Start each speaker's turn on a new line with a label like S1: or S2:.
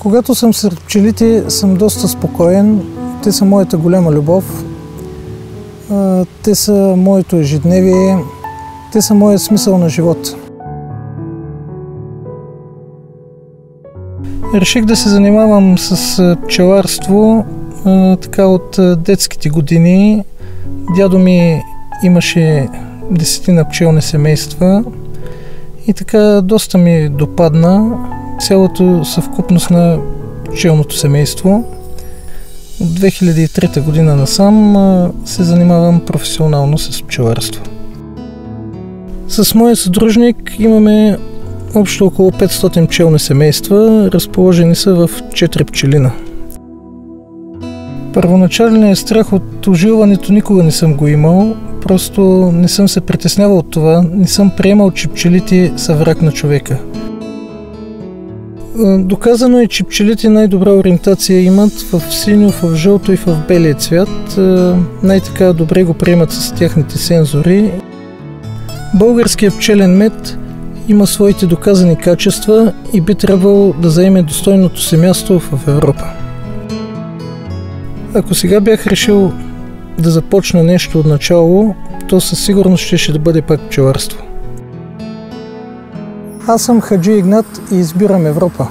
S1: Когато съм сред пчелите, съм доста спокоен. Те са моята голяма любов. Те са моето ежедневие. Те са моят смисъл на живота. Реших да се занимавам с пчеларство така от детските години. Дядо ми имаше 10 пчелни семейства и така доста ми допадна цялата съвкупност на пчелното семейство. От 2003 година насам се занимавам професионално с пчеларство. С моя съдружник имаме общо около 500 пчелни семейства, разположени са в 4 пчелина. Първоначалният страх от ожилването никога не съм го имал, просто не съм се притеснявал от това, не съм приемал, че пчелите са враг на човека. Доказано е, че пчелите най-добра ориентация имат в синьо, в жълто и в белия цвят. Най-така добре го приемат с тяхните сензори. Българският пчелен мед има своите доказани качества и би трябвало да заеме достойното си място в Европа. Ако сега бях решил да започна нещо от начало, то със сигурност ще да бъде пак пчеларство. Аз съм Хаджи Игнат и избирам Европа.